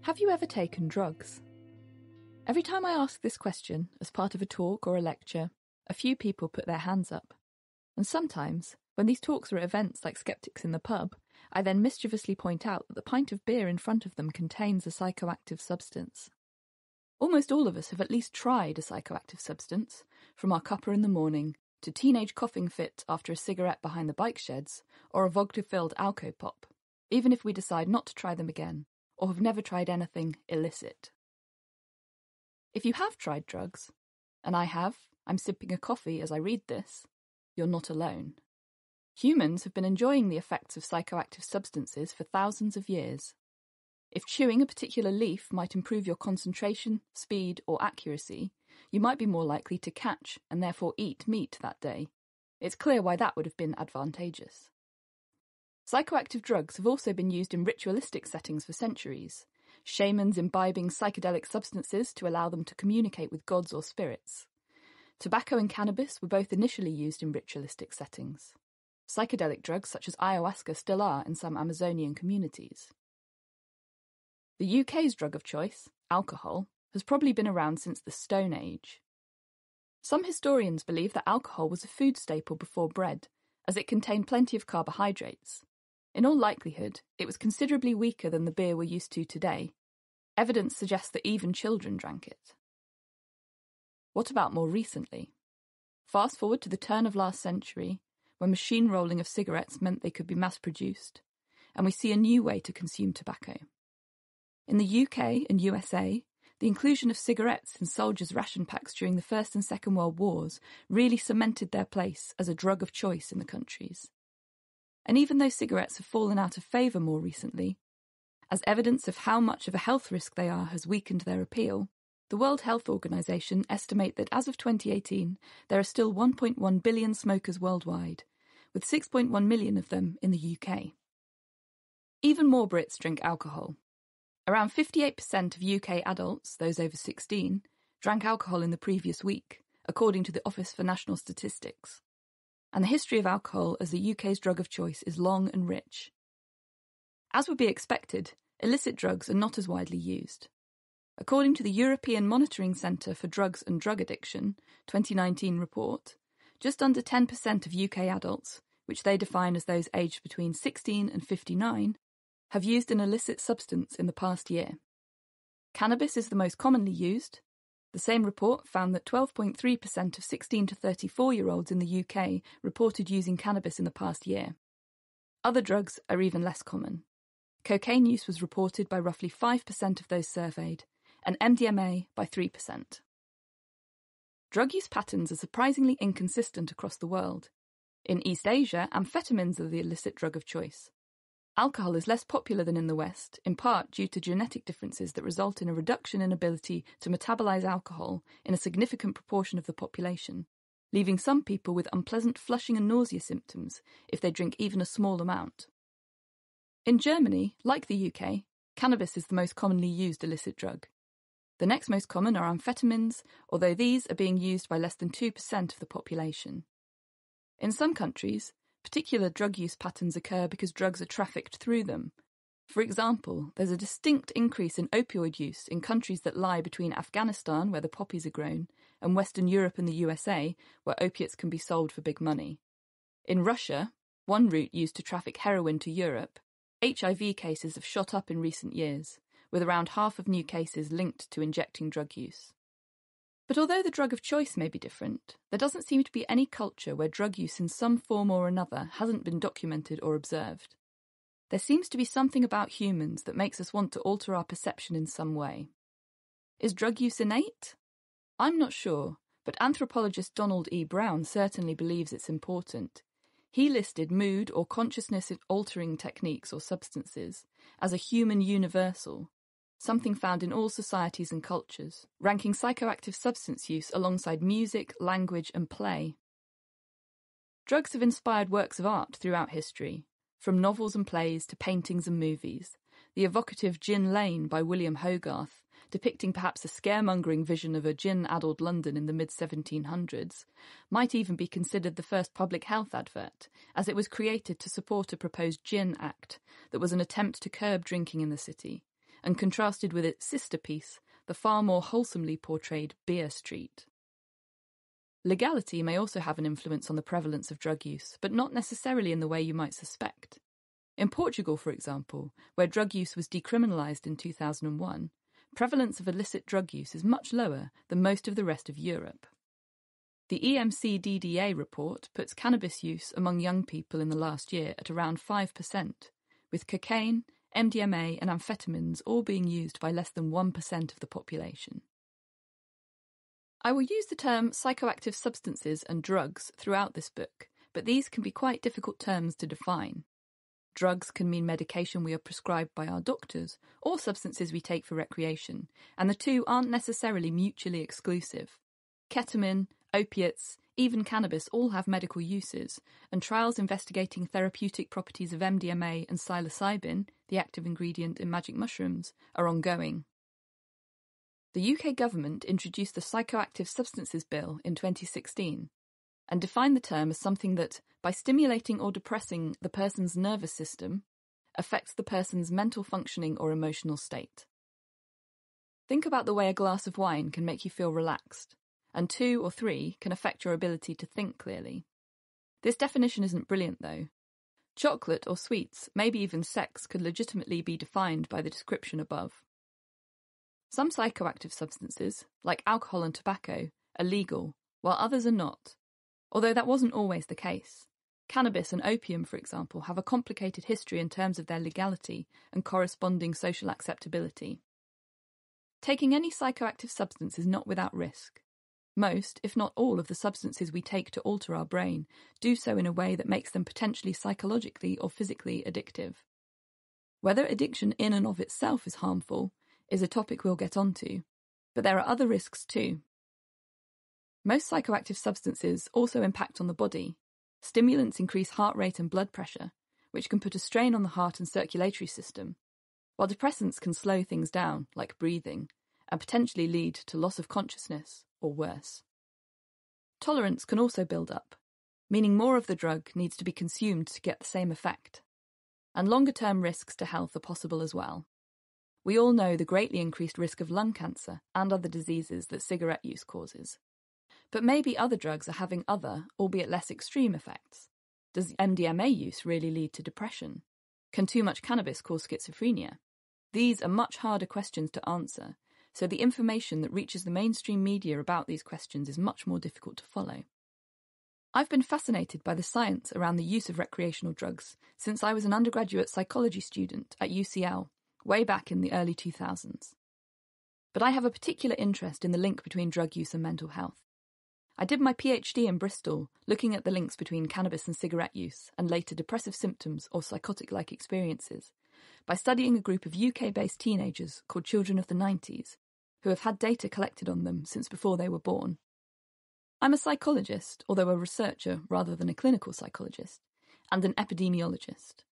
Have you ever taken drugs? Every time I ask this question as part of a talk or a lecture, a few people put their hands up. And sometimes, when these talks are at events like Skeptics in the Pub, I then mischievously point out that the pint of beer in front of them contains a psychoactive substance. Almost all of us have at least tried a psychoactive substance, from our cuppa in the morning to teenage coughing fit after a cigarette behind the bike sheds or a vodka-filled Alco Pop, even if we decide not to try them again or have never tried anything illicit. If you have tried drugs, and I have, I'm sipping a coffee as I read this, you're not alone. Humans have been enjoying the effects of psychoactive substances for thousands of years. If chewing a particular leaf might improve your concentration, speed, or accuracy, you might be more likely to catch and therefore eat meat that day. It's clear why that would have been advantageous. Psychoactive drugs have also been used in ritualistic settings for centuries, shamans imbibing psychedelic substances to allow them to communicate with gods or spirits. Tobacco and cannabis were both initially used in ritualistic settings. Psychedelic drugs such as ayahuasca still are in some Amazonian communities. The UK's drug of choice, alcohol, has probably been around since the Stone Age. Some historians believe that alcohol was a food staple before bread, as it contained plenty of carbohydrates. In all likelihood, it was considerably weaker than the beer we're used to today. Evidence suggests that even children drank it. What about more recently? Fast forward to the turn of last century, when machine rolling of cigarettes meant they could be mass-produced, and we see a new way to consume tobacco. In the UK and USA, the inclusion of cigarettes in soldiers' ration packs during the First and Second World Wars really cemented their place as a drug of choice in the countries. And even though cigarettes have fallen out of favour more recently, as evidence of how much of a health risk they are has weakened their appeal, the World Health Organization estimate that as of 2018, there are still 1.1 billion smokers worldwide, with 6.1 million of them in the UK. Even more Brits drink alcohol. Around 58% of UK adults, those over 16, drank alcohol in the previous week, according to the Office for National Statistics. And the history of alcohol as the UK's drug of choice is long and rich. As would be expected, illicit drugs are not as widely used. According to the European Monitoring Centre for Drugs and Drug Addiction 2019 report, just under 10% of UK adults, which they define as those aged between 16 and 59, have used an illicit substance in the past year. Cannabis is the most commonly used. The same report found that 12.3% of 16 to 34-year-olds in the UK reported using cannabis in the past year. Other drugs are even less common. Cocaine use was reported by roughly 5% of those surveyed, and MDMA by 3%. Drug use patterns are surprisingly inconsistent across the world. In East Asia, amphetamines are the illicit drug of choice. Alcohol is less popular than in the West, in part due to genetic differences that result in a reduction in ability to metabolize alcohol in a significant proportion of the population, leaving some people with unpleasant flushing and nausea symptoms if they drink even a small amount. In Germany, like the UK, cannabis is the most commonly used illicit drug. The next most common are amphetamines, although these are being used by less than 2% of the population. In some countries, particular drug use patterns occur because drugs are trafficked through them. For example, there's a distinct increase in opioid use in countries that lie between Afghanistan, where the poppies are grown, and Western Europe and the USA, where opiates can be sold for big money. In Russia, one route used to traffic heroin to Europe, HIV cases have shot up in recent years, with around half of new cases linked to injecting drug use. But although the drug of choice may be different, there doesn't seem to be any culture where drug use in some form or another hasn't been documented or observed. There seems to be something about humans that makes us want to alter our perception in some way. Is drug use innate? I'm not sure, but anthropologist Donald E. Brown certainly believes it's important. He listed mood or consciousness-altering techniques or substances as a human universal, something found in all societies and cultures, ranking psychoactive substance use alongside music, language, and play. Drugs have inspired works of art throughout history, from novels and plays to paintings and movies. The evocative Gin Lane by William Hogarth, depicting perhaps a scaremongering vision of a gin-addled London in the mid-1700s, might even be considered the first public health advert, as it was created to support a proposed Gin Act that was an attempt to curb drinking in the city, and contrasted with its sister piece, the far more wholesomely portrayed Beer Street. Legality may also have an influence on the prevalence of drug use, but not necessarily in the way you might suspect. In Portugal, for example, where drug use was decriminalised in 2001, prevalence of illicit drug use is much lower than most of the rest of Europe. The EMCDDA report puts cannabis use among young people in the last year at around 5%, with cocaine, MDMA and amphetamines all being used by less than 1% of the population. I will use the term psychoactive substances and drugs throughout this book, but these can be quite difficult terms to define. Drugs can mean medication we are prescribed by our doctors or substances we take for recreation, and the two aren't necessarily mutually exclusive. Ketamine, opiates, even cannabis all have medical uses, and trials investigating therapeutic properties of MDMA and psilocybin, the active ingredient in magic mushrooms, are ongoing. The UK government introduced the Psychoactive Substances Bill in 2016 and defined the term as something that, by stimulating or depressing the person's nervous system, affects the person's mental functioning or emotional state. Think about the way a glass of wine can make you feel relaxed, and 2 or 3 can affect your ability to think clearly. This definition isn't brilliant, though. Chocolate or sweets, maybe even sex, could legitimately be defined by the description above. Some psychoactive substances, like alcohol and tobacco, are legal, while others are not, although that wasn't always the case. Cannabis and opium, for example, have a complicated history in terms of their legality and corresponding social acceptability. Taking any psychoactive substance is not without risk. Most, if not all, of the substances we take to alter our brain do so in a way that makes them potentially psychologically or physically addictive. Whether addiction in and of itself is harmful is a topic we'll get onto, but there are other risks too. Most psychoactive substances also impact on the body. Stimulants increase heart rate and blood pressure, which can put a strain on the heart and circulatory system, while depressants can slow things down, like breathing, and potentially lead to loss of consciousness, or worse. Tolerance can also build up, meaning more of the drug needs to be consumed to get the same effect. And longer-term risks to health are possible as well. We all know the greatly increased risk of lung cancer and other diseases that cigarette use causes. But maybe other drugs are having other, albeit less extreme effects. Does MDMA use really lead to depression? Can too much cannabis cause schizophrenia? These are much harder questions to answer, so the information that reaches the mainstream media about these questions is much more difficult to follow. I've been fascinated by the science around the use of recreational drugs since I was an undergraduate psychology student at UCL, way back in the early 2000s. But I have a particular interest in the link between drug use and mental health. I did my PhD in Bristol looking at the links between cannabis and cigarette use and later depressive symptoms or psychotic-like experiences by studying a group of UK-based teenagers called Children of the 90s who have had data collected on them since before they were born. I'm a psychologist, although a researcher rather than a clinical psychologist, and an epidemiologist.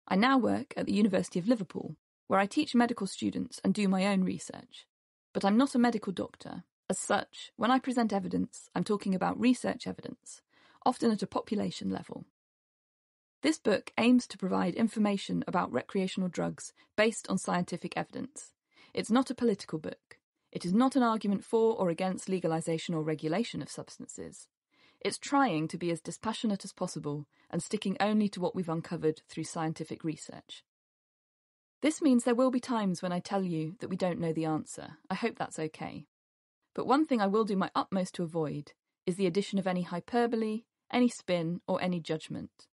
I now work at the University of Liverpool, where I teach medical students and do my own research. But I'm not a medical doctor. As such, when I present evidence, I'm talking about research evidence, often at a population level. This book aims to provide information about recreational drugs based on scientific evidence. It's not a political book. It is not an argument for or against legalisation or regulation of substances. It's trying to be as dispassionate as possible and sticking only to what we've uncovered through scientific research. This means there will be times when I tell you that we don't know the answer. I hope that's okay. But one thing I will do my utmost to avoid is the addition of any hyperbole, any spin, or any judgment.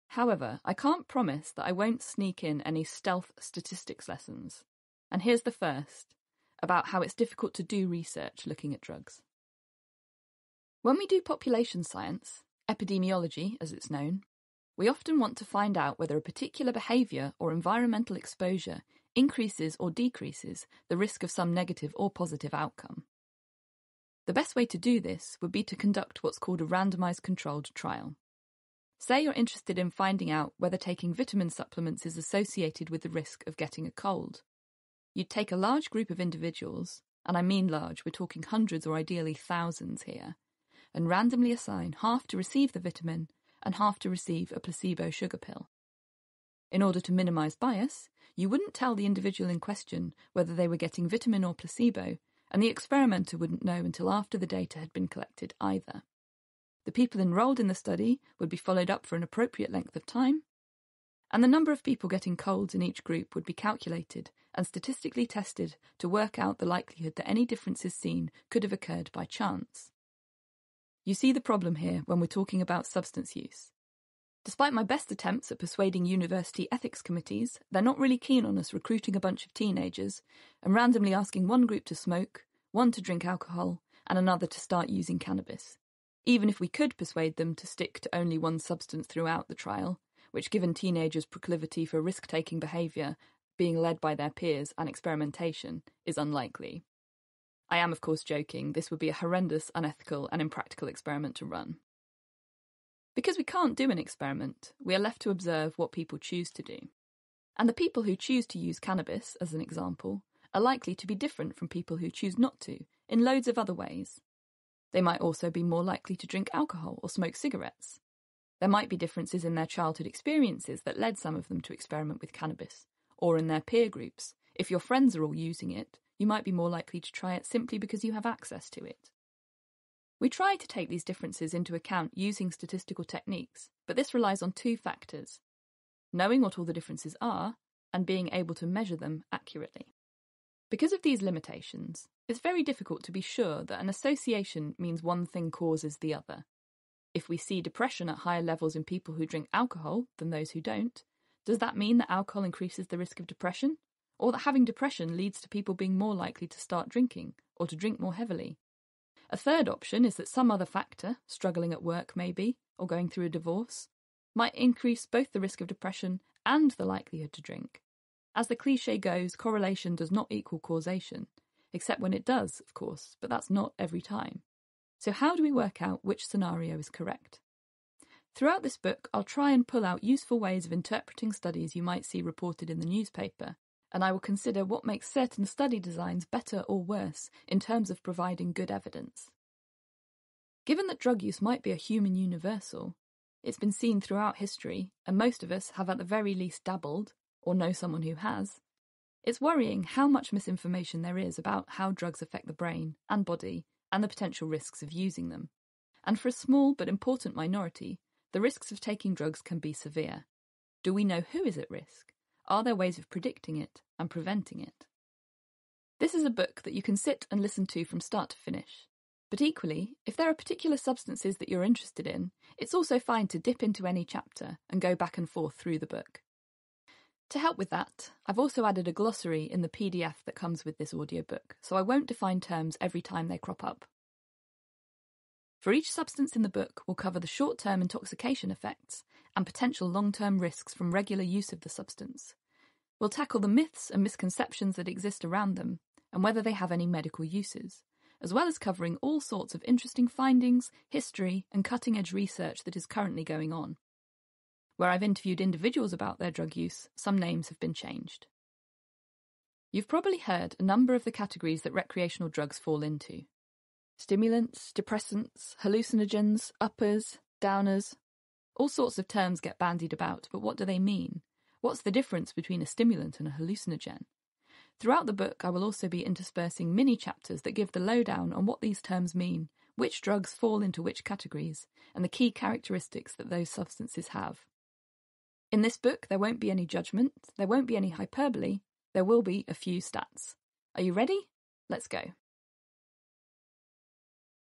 However, I can't promise that I won't sneak in any stealth statistics lessons. And here's the first, about how it's difficult to do research looking at drugs. When we do population science, epidemiology as it's known, we often want to find out whether a particular behaviour or environmental exposure increases or decreases the risk of some negative or positive outcome. The best way to do this would be to conduct what's called a randomised controlled trial. Say you're interested in finding out whether taking vitamin supplements is associated with the risk of getting a cold. You'd take a large group of individuals, and I mean large, we're talking hundreds or ideally thousands here, and randomly assign half to receive the vitamin and half to receive a placebo sugar pill. In order to minimise bias, you wouldn't tell the individual in question whether they were getting vitamin or placebo, and the experimenter wouldn't know until after the data had been collected either. The people enrolled in the study would be followed up for an appropriate length of time, and the number of people getting colds in each group would be calculated and statistically tested to work out the likelihood that any differences seen could have occurred by chance. You see the problem here when we're talking about substance use. Despite my best attempts at persuading university ethics committees, they're not really keen on us recruiting a bunch of teenagers and randomly asking one group to smoke, one to drink alcohol, and another to start using cannabis. Even if we could persuade them to stick to only one substance throughout the trial, which, given teenagers' proclivity for risk-taking behaviour, being led by their peers and experimentation, is unlikely. I am, of course, joking. This would be a horrendous, unethical and impractical experiment to run. Because we can't do an experiment, we are left to observe what people choose to do. And the people who choose to use cannabis, as an example, are likely to be different from people who choose not to, in loads of other ways. They might also be more likely to drink alcohol or smoke cigarettes. There might be differences in their childhood experiences that led some of them to experiment with cannabis, or in their peer groups. If your friends are all using it, you might be more likely to try it simply because you have access to it. We try to take these differences into account using statistical techniques, but this relies on two factors: knowing what all the differences are and being able to measure them accurately. Because of these limitations, it's very difficult to be sure that an association means one thing causes the other. If we see depression at higher levels in people who drink alcohol than those who don't, does that mean that alcohol increases the risk of depression? Or that having depression leads to people being more likely to start drinking, or to drink more heavily? A third option is that some other factor, struggling at work maybe, or going through a divorce, might increase both the risk of depression and the likelihood to drink. As the cliché goes, correlation does not equal causation, except when it does, of course, but that's not every time. So how do we work out which scenario is correct? Throughout this book, I'll try and pull out useful ways of interpreting studies you might see reported in the newspaper, and I will consider what makes certain study designs better or worse in terms of providing good evidence. Given that drug use might be a human universal, it's been seen throughout history, and most of us have at the very least dabbled, or know someone who has, it's worrying how much misinformation there is about how drugs affect the brain and body and the potential risks of using them. And for a small but important minority, the risks of taking drugs can be severe. Do we know who is at risk? Are there ways of predicting it and preventing it? This is a book that you can sit and listen to from start to finish. But equally, if there are particular substances that you're interested in, it's also fine to dip into any chapter and go back and forth through the book. To help with that, I've also added a glossary in the PDF that comes with this audiobook, so I won't define terms every time they crop up. For each substance in the book, we'll cover the short-term intoxication effects and potential long-term risks from regular use of the substance. We'll tackle the myths and misconceptions that exist around them and whether they have any medical uses, as well as covering all sorts of interesting findings, history, and cutting-edge research that is currently going on. Where I've interviewed individuals about their drug use, some names have been changed. You've probably heard a number of the categories that recreational drugs fall into. Stimulants, depressants, hallucinogens, uppers, downers. All sorts of terms get bandied about, but what do they mean? What's the difference between a stimulant and a hallucinogen? Throughout the book, I will also be interspersing mini-chapters that give the lowdown on what these terms mean, which drugs fall into which categories, and the key characteristics that those substances have. In this book, there won't be any judgment, there won't be any hyperbole, there will be a few stats. Are you ready? Let's go.